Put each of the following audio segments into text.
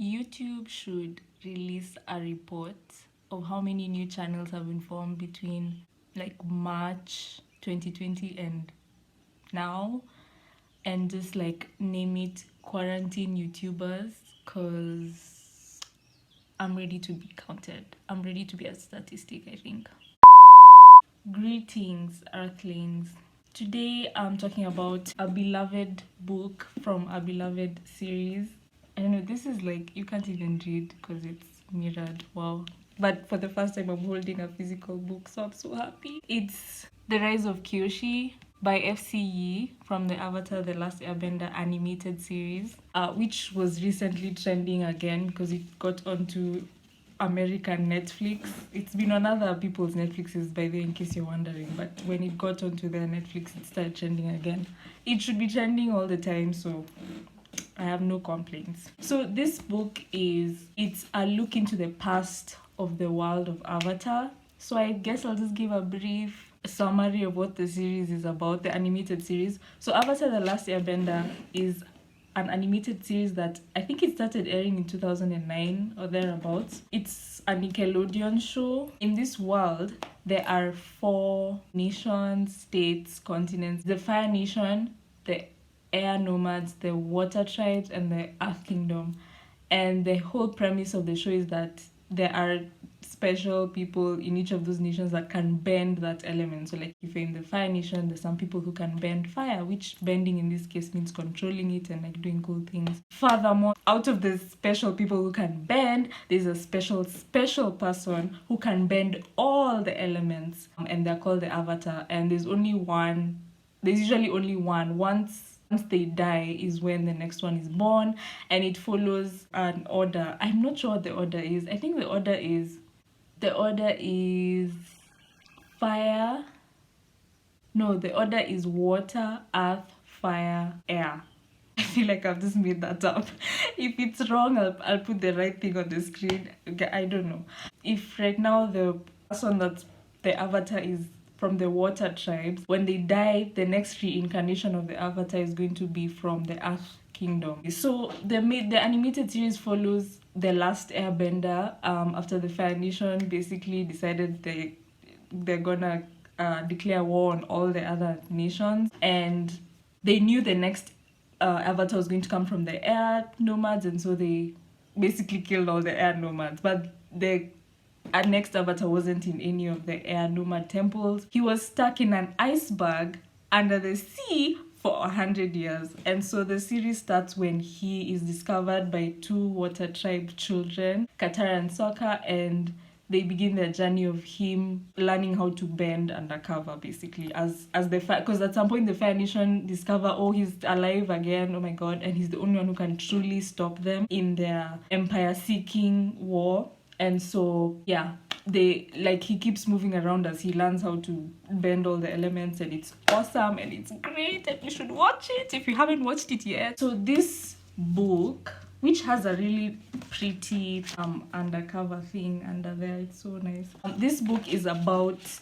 YouTube should release a report of how many new channels have been formed between like March 2020 and now, and just like name it quarantine YouTubers, because I'm ready to be counted. I'm ready to be a statistic, I think. Greetings, Earthlings. Today I'm talking about a beloved book from a beloved series. I know this is like, you can't even read because it's mirrored. Wow. But for the first time, I'm holding a physical book, so I'm so happy. It's The Rise of Kyoshi by FCE from the Avatar The Last Airbender animated series, which was recently trending again because it got onto American Netflix. It's been on other people's Netflixes by the way, in case you're wondering, but when it got onto their Netflix, it started trending again. It should be trending all the time, so I have no complaints. So this book it's a look into the past of the world of Avatar. So I guess I'll just give a brief summary of what the series is about, the animated series. So Avatar The Last Airbender is an animated series that I think it started airing in 2009 or thereabouts. It's a Nickelodeon show. In this world, there are 4 nations, states, continents. The Fire Nation, the Air Nomads, the Water Tribes, and the Earth Kingdom. And the whole premise of the show is that there are special people in each of those nations that can bend that element. So like if you're in the Fire Nation, there's some people who can bend fire, which bending in this case means controlling it and like doing cool things. Furthermore, out of the special people who can bend, there's a special person who can bend all the elements, and they're called the Avatar. And there's usually only one. Once they die is when the next one is born, and it follows an order. I'm not sure what the order is. I think the order is fire. No, the order is water, earth, fire, air. I feel like I've just made that up. If it's wrong, I'll put the right thing on the screen. I don't know. If right now the person that's the Avatar is from the Water Tribes, when they die, the next reincarnation of the Avatar is going to be from the Earth Kingdom. So the animated series follows the Last Airbender after the Fire Nation basically decided they're gonna declare war on all the other nations, and they knew the next Avatar was going to come from the Air Nomads, and so they basically killed all the Air Nomads. But our next Avatar wasn't in any of the Air Nomad temples. He was stuck in an iceberg under the sea for 100 years. And so the series starts when he is discovered by 2 Water Tribe children, Katara and Sokka, and they begin their journey of him learning how to bend undercover, basically, as the fire, because at some point the Fire Nation discover, oh, he's alive again, oh my god, and he's the only one who can truly stop them in their empire-seeking war. And so, yeah, he keeps moving around as he learns how to bend all the elements, and it's awesome and it's great, and you should watch it if you haven't watched it yet. So this book, which has a really pretty undercover thing under there, it's so nice. This book is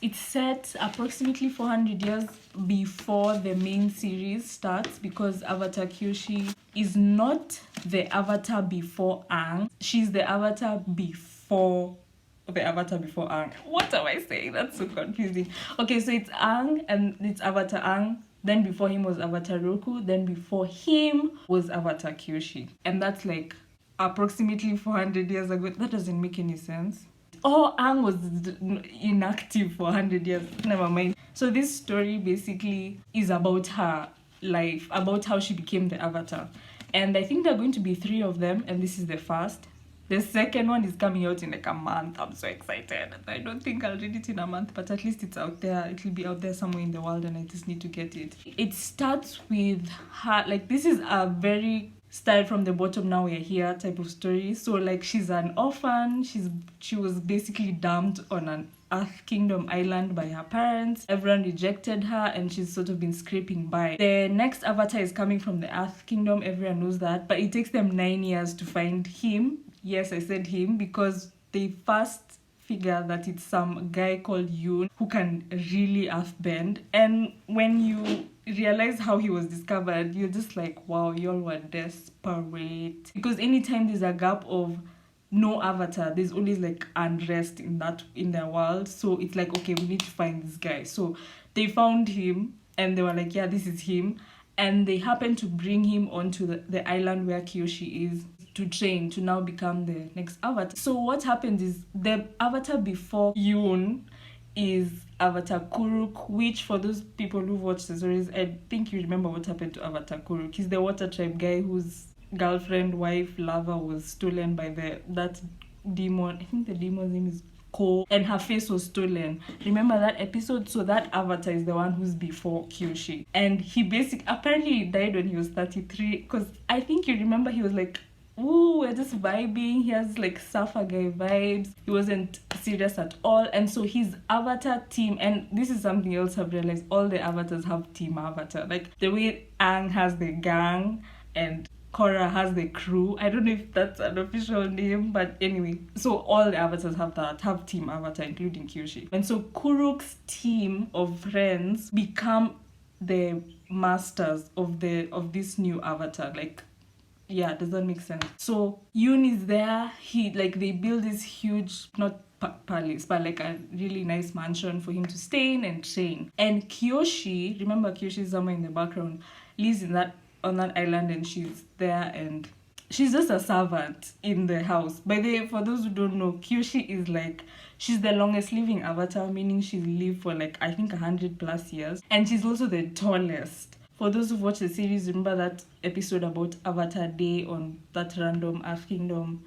it's set approximately 400 years before the main series starts, because Avatar Kyoshi is not the Avatar before Aang. She's the Avatar before Aang. What am I saying? That's so confusing. Okay, so it's Aang, and it's Avatar Aang. Then before him was Avatar Roku. Then before him was Avatar Kyoshi. And that's like approximately 400 years ago. That doesn't make any sense. Oh, Aang was inactive for 100 years. Never mind. So this story basically is about her life, about how she became the Avatar. And I think there are going to be 3 of them, and this is the first. The second one is coming out in like a month. I'm so excited. I don't think I'll read it in a month, but at least it's out there. It'll be out there somewhere in the world, and I just need to get it. It starts with her, like, this is a very start from the bottom, now we're here type of story. So like, she's an orphan. She was basically dumped on an Earth Kingdom island by her parents. Everyone rejected her, and she's sort of been scraping by. The next Avatar is coming from the Earth Kingdom. Everyone knows that, but it takes them 9 years to find him. Yes, I said him, because they first figure that it's some guy called Yoon who can really earthbend. And when you realize how he was discovered, you're just like, wow, y'all were desperate. Because anytime there's a gap of no avatar, there's always like unrest in their world. So it's like, okay, we need to find this guy. So they found him and they were like, yeah, this is him. And they happened to bring him onto the island where Kyoshi is to train to now become the next avatar. So what happens is the avatar before Yoon is Avatar Kuruk, which for those people who watched the series, I think you remember what happened to Avatar Kuruk. He's the water tribe guy whose girlfriend, wife, lover was stolen by that demon. I think the demon's name is Ko, and her face was stolen. Remember that episode? So that avatar is the one who's before Kyoshi. And he apparently died when he was 33, because I think you remember he was like, ooh, we're just vibing. He has like surfer guy vibes. He wasn't serious at all. And so his avatar team, and this is something else I've realized, all the avatars have team avatar. Like the way Aang has the gang and Korra has the crew. I don't know if that's an official name, but anyway. So all the avatars have team avatar, including Kyoshi. And so Kuruk's team of friends become the masters of this new avatar. Like, yeah, does that make sense? So Yoon is there. They build this huge, not palace, but like a really nice mansion for him to stay in and train. And Kyoshi, remember Kyoshi is somewhere in the background, lives on that island, and she's there, and she's just a servant in the house. By the way, for those who don't know, Kyoshi is like, she's the longest living avatar, meaning she's lived for like, I think 100+ years. And she's also the tallest. For those who've watched the series, remember that episode about Avatar Day on that random Earth Kingdom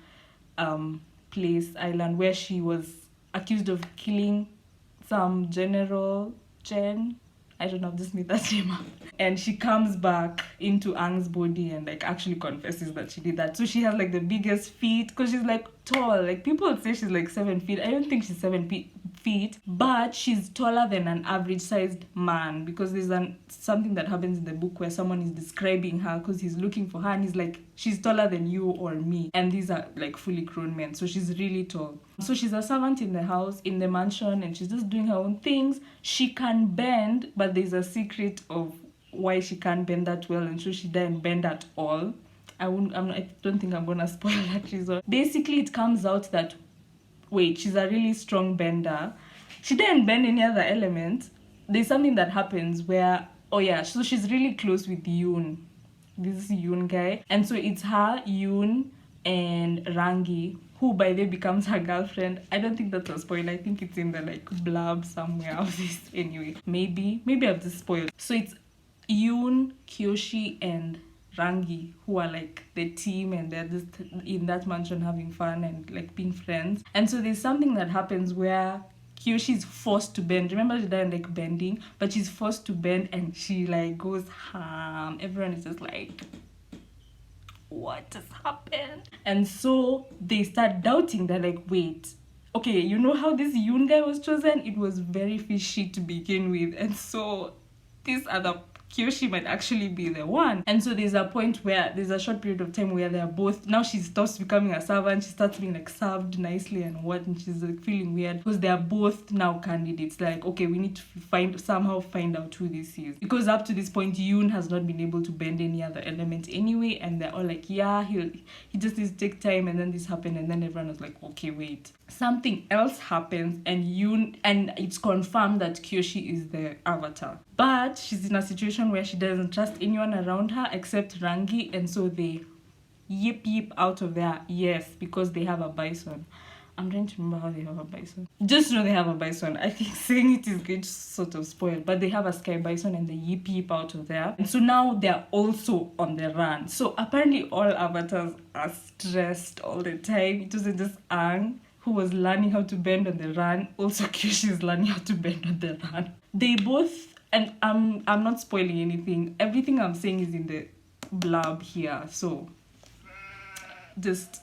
island, where she was accused of killing some general Jen. I don't know, I've just made that name up. And she comes back into Aang's body and like actually confesses that she did that. So she has like the biggest feet, because she's like tall. Like people would say she's like 7 feet. I don't think she's 7 feet, but she's taller than an average sized man, because there's something that happens in the book where someone is describing her because he's looking for her and he's like, she's taller than you or me. And these are like fully grown men. So she's really tall. So she's a servant in the house, in the mansion, and she's just doing her own things. She can bend, but there's a secret of why she can't bend that well, and so she doesn't bend at all. I don't think I'm gonna spoil that reason. Basically, it comes out that she's a really strong bender. She didn't bend any other element. There's something that happens where, so she's really close with Yoon, this Yoon guy, and so it's her, Yoon, and Rangi, who by the way becomes her girlfriend. I don't think that's a spoiler. I think it's in the like blurb somewhere of this. Anyway, maybe I've just spoiled. So it's Yoon, Kyoshi, and Rangi who are like the team, and they're just in that mansion having fun and like being friends. And so there's something that happens where Kyoshi is forced to bend. Remember, she doesn't like bending, but she's forced to bend, and she like goes ham. Everyone is just like, what has happened? And so they start doubting. They're like, wait, okay, you know how this Yoon guy was chosen? It was very fishy to begin with, and so this other Kyoshi might actually be the one. And so there's a point where there's a short period of time where they're both, now she stops becoming a servant, she starts being like served nicely and and she's like feeling weird, because they're both now candidates. Like, okay, we need to somehow find out who this is, because up to this point Yoon has not been able to bend any other element anyway, and they're all like, yeah, he just needs to take time. And then this happened, and then everyone was like, okay, wait, something else happens, and it's confirmed that Kyoshi is the avatar. But she's in a situation where she doesn't trust anyone around her except Rangi, and so they yip out of there. Yes, because they have a bison. I'm trying to remember how they have a bison. Just know they have a bison. I think saying it is going to sort of spoil, but they have a sky bison, and they yip out of there. And so now they're also on the run. So apparently all avatars are stressed all the time. It wasn't just Aang who was learning how to bend on the run. Also Kyoshi is learning how to bend on the run. They both, and I'm not spoiling anything. Everything I'm saying is in the blurb here. So just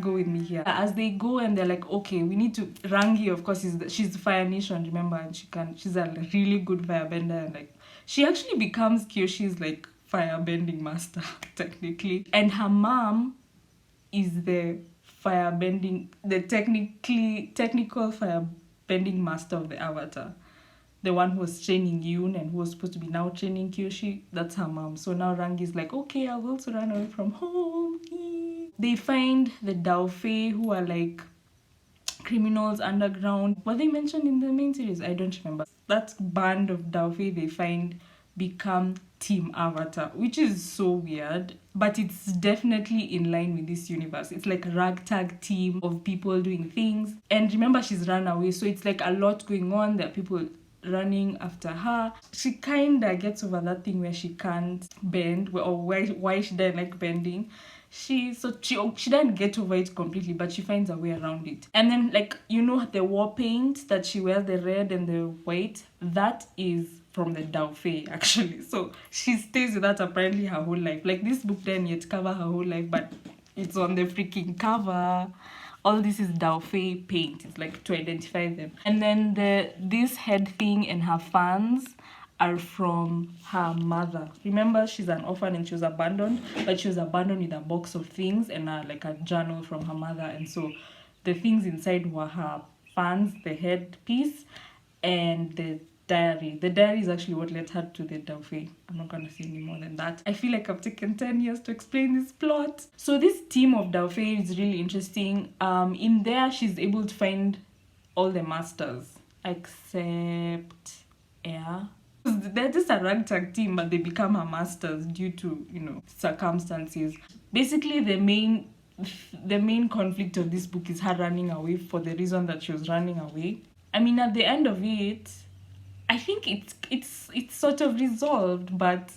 go with me here. As they go and they're like, okay, we need to, Rangi, of course, she's the Fire Nation, remember, and she's a really good firebender, and like she actually becomes Kyoshi's like firebending master technically. And her mom is the firebending, the technical firebending master of the Avatar. The one who was training Yoon and who was supposed to be now training Kyoshi, that's her mom. So now Rangi's like, okay, I'll also run away from home. They find the Dao Fei, who are like criminals underground. Were they mentioned in the main series? I don't remember. That band of Dao Fei they find become Team Avatar, which is so weird, but it's definitely in line with this universe. It's like a ragtag team of people doing things. And remember, she's run away, so it's like a lot going on. There are people running after her. She kind of gets over that thing where she can't bend, or why she doesn't like bending. She doesn't get over it completely, but she finds a way around it. And then, like, you know, the war paint that she wears, the red and the white, that is from the Dao Fei, actually. So she stays with that apparently her whole life. Like, this book didn't yet cover her whole life, but it's on the freaking cover. All this is Dao Fei paint. It's like to identify them. And then this head thing and her fans are from her mother. Remember, she's an orphan and she was abandoned, but she was abandoned with a box of things and like a journal from her mother. And so the things inside were her fans, the headpiece, and the diary. The diary is actually what led her to the Dao Fei. I'm not gonna say any more than that. I feel like I've taken 10 years to explain this plot. So this team of Dao Fei is really interesting. In there, she's able to find all the masters except Air. They're just a ragtag team, but they become her masters due to, you know, circumstances. Basically, the main conflict of this book is her running away for the reason that she was running away. I mean, at the end of it, I think it's sort of resolved, but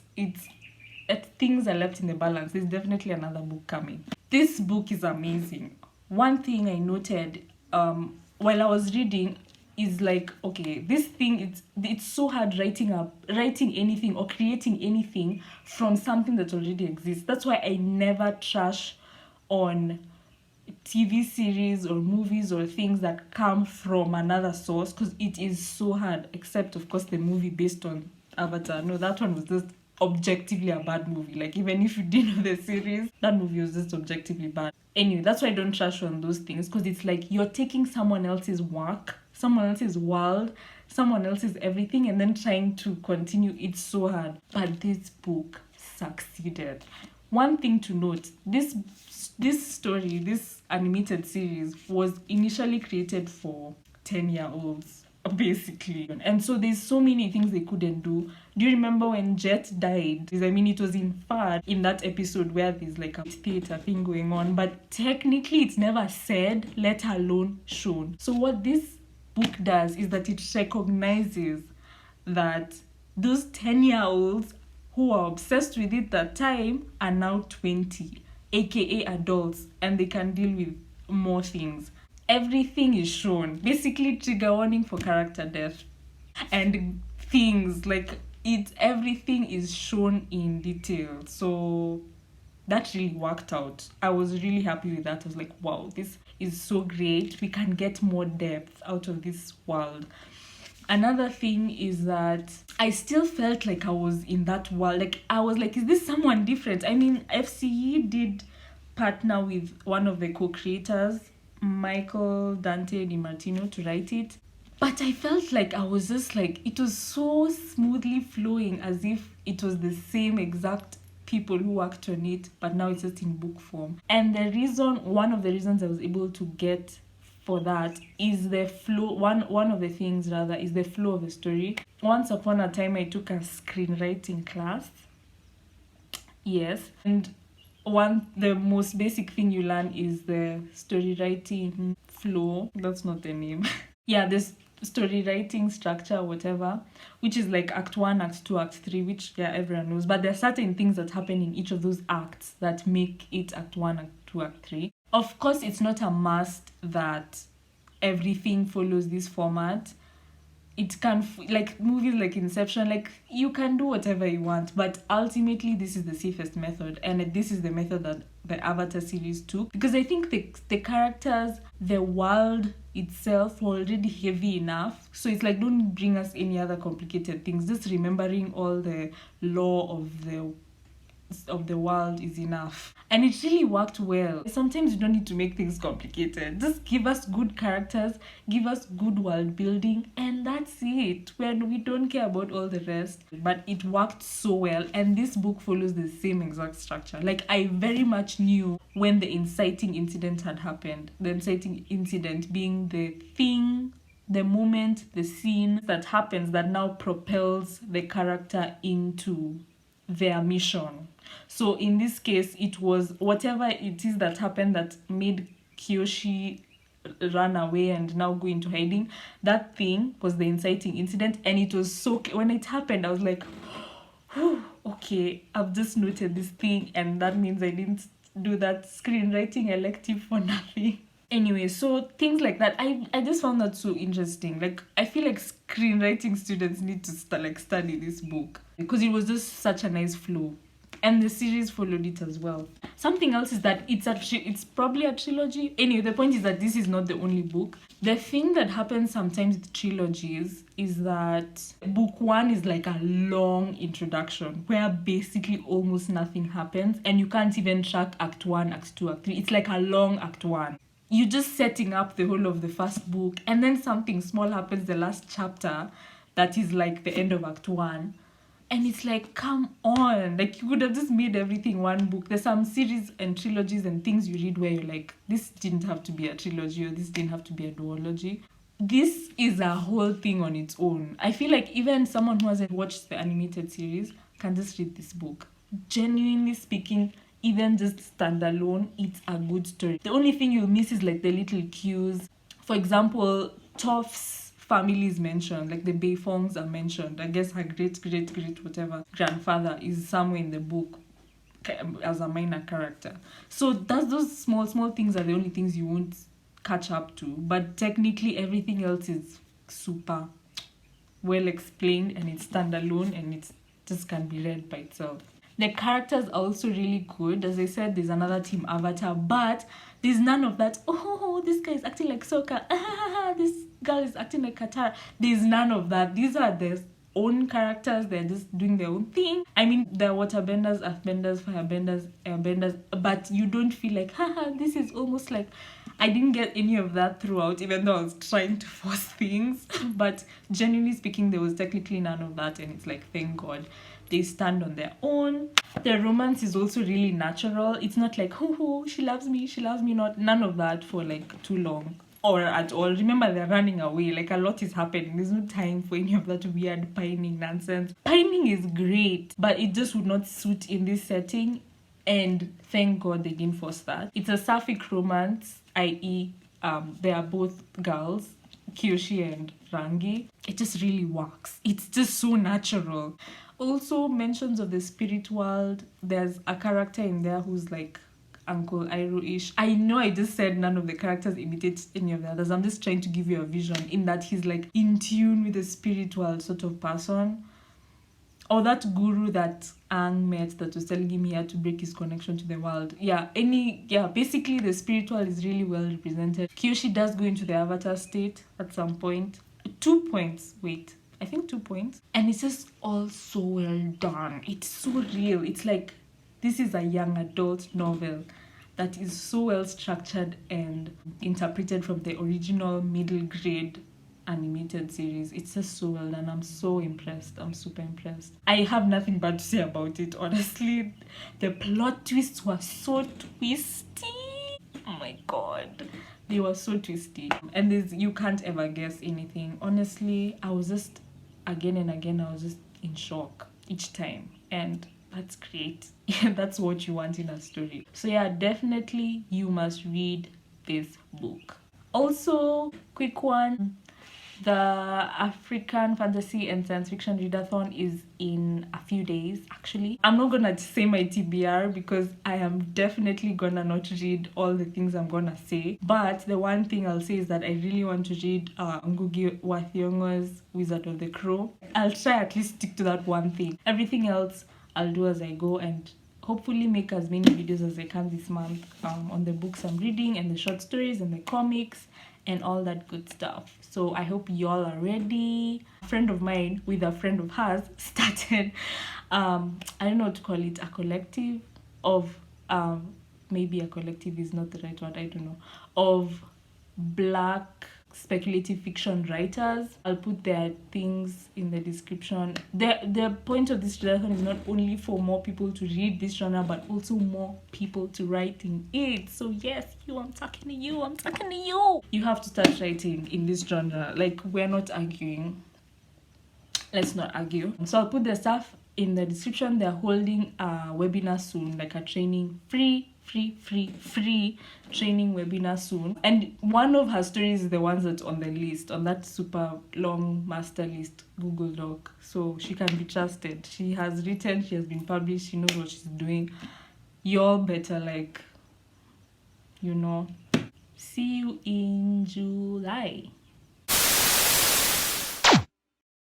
things are left in the balance. There's definitely another book coming. This book is amazing. One thing I noted while I was reading is like, okay, this thing, it's so hard writing anything or creating anything from something that already exists. That's why I never trash on TV series or movies or things that come from another source, because it is so hard, except of course the movie based on Avatar. No, that one was just objectively a bad movie. Like, even if you didn't know the series, that movie was just objectively bad. Anyway, that's why I don't trash on those things, because it's like you're taking someone else's work, someone else's world, someone else's everything, and then trying to continue. It's so hard. But this book succeeded. One thing to note, this story, this animated series, was initially created for 10-year-olds, basically. And so there's so many things they couldn't do. Do you remember when Jet died? I mean, it was inferred in that episode where there's like a theater thing going on, but technically it's never said, let alone shown. So what this book does is that it recognizes that those 10-year-olds who are obsessed with it that time are now 20, aka adults, and they can deal with more things. Everything is shown. Basically, trigger warning for character death and things like it. Everything is shown in detail. So that really worked out. I was really happy with that. I was like, wow, this is so great. We can get more depth out of this world. Another thing is that I still felt like I was in that world. Like, I was like, is this someone different? I mean, FCE did partner with one of the co-creators, Michael Dante Di Martino, to write it. But I felt like I was just like, it was so smoothly flowing as if it was the same exact people who worked on it, but now it's just in book form. And one of the reasons I was able to get for that is the flow. One of the things rather is the flow of the story. Once upon a time I took a screenwriting class. Yes. And the most basic thing you learn is the story writing flow. That's not the name. Yeah, this story writing structure, whatever, which is like Act 1, Act 2, Act 3, which everyone knows. But there are certain things that happen in each of those acts that make it Act 1, Act 2, Act 3. Of course, it's not a must that everything follows this format. It can, like movies like Inception, like you can do whatever you want, but ultimately this is the safest method, and this is the method that the Avatar series took, because I think the characters, the world itself were already heavy enough, so it's like, don't bring us any other complicated things. Just remembering all the lore of the of the world is enough. And it really worked well. Sometimes you don't need to make things complicated. Just give us good characters, give us good world building, and that's it. When we don't care about all the rest. But it worked so well, and this book follows the same exact structure. Like, I very much knew when the inciting incident had happened. The inciting incident being the thing, the moment, the scene that happens that now propels the character into their mission. So in this case, it was whatever it is that happened that made Kyoshi run away and now go into hiding. That thing was the inciting incident, and it was so, when it happened, I was like, okay, I've just noted this thing, and that means I didn't do that screenwriting elective for nothing. Anyway, so things like that, I just found that so interesting. Like, I feel like screenwriting students need to study this book, because it was just such a nice flow, and the series followed it as well. Something else is that it's probably a trilogy. Anyway, the point is that this is not the only book. The thing that happens sometimes with trilogies is that book one is like a long introduction where basically almost nothing happens, and you can't even track act 1, act 2, act 3. It's like a long act 1. You're just setting up the whole of the first book, and then something small happens the last chapter that is like the end of act 1. And it's like, come on, like, you could have just made everything one book. There's some series and trilogies and things you read where you're like, this didn't have to be a trilogy, or this didn't have to be a duology. This is a whole thing on its own. I feel like even someone who hasn't watched the animated series can just read this book. Genuinely speaking, even just standalone, it's a good story. The only thing you'll miss is like the little cues. For example, Toph's family is mentioned, like the Beifongs are mentioned. I guess her great whatever grandfather is somewhere in the book as a minor character. So those small things are the only things you won't catch up to. But technically everything else is super well explained, and it's standalone, and it's just can be read by itself. The characters are also really good. As I said, there's another team Avatar, but there's none of that, oh, this guy is acting like Sokka, this girl is acting like Katara. There's none of that. These are their own characters. They're just doing their own thing. I mean, they're waterbenders, earthbenders, firebenders, airbenders, but you don't feel like, this is almost like, I didn't get any of that throughout, even though I was trying to force things. But genuinely speaking, there was technically none of that, and it's like, thank God. They stand on their own. The romance is also really natural. It's not like, she loves me not. None of that for like too long or at all. Remember, they're running away. Like, a lot is happening. There's no time for any of that weird pining nonsense. Pining is great, but it just would not suit in this setting. And thank God they didn't force that. It's a sapphic romance, i.e., they are both girls, Kyoshi and Rangi. It just really works. It's just so natural. Also, mentions of the spirit world. There's a character in there who's like Uncle Iroh-ish. I know I just said none of the characters imitate any of the others. I'm just trying to give you a vision in that he's like in tune with the spirit world sort of person. Or that guru that Aang met that was telling him he had to break his connection to the world. Basically the spirit world is really well represented. Kyoshi does go into the avatar state at some point. 2 points, I think 2 points. And it's just all so well done. It's so real. It's like, this is a young adult novel that is so well structured and interpreted from the original middle grade animated series. It's just so well done. I'm so impressed. I'm super impressed. I have nothing bad to say about it, honestly. The plot twists were so twisty. Oh my God. They were so twisty. And you can't ever guess anything. Honestly, I was just, again and again, I was just in shock each time. And that's great. That's what you want in a story. So yeah, definitely you must read this book. Also, quick one. The African Fantasy and Science Fiction Readathon is in a few days, actually. I'm not gonna say my TBR because I am definitely gonna not read all the things I'm gonna say. But the one thing I'll say is that I really want to read Ngugi wa Thiong'o's Wizard of the Crow. I'll try at least stick to that one thing. Everything else I'll do as I go, and hopefully make as many videos as I can this month on the books I'm reading and the short stories and the comics and all that good stuff. So I hope y'all are ready. A friend of mine with a friend of hers started I don't know what to call it, a collective of maybe a collective is not the right word, I don't know, of Black speculative fiction writers. I'll put their things in the description. The point of this readathon is not only for more people to read this genre, but also more people to write in it. So yes, I'm talking to you. You have to start writing in this genre. Like, we're not arguing. Let's not argue. So I'll put the stuff in the description. They're holding a webinar soon, like a training, free training webinar soon. And one of her stories is the ones that's on the list, on that super long master list Google Doc. So she can be trusted. She has written, she has been published, she knows what she's doing. Y'all better, like, see you in July.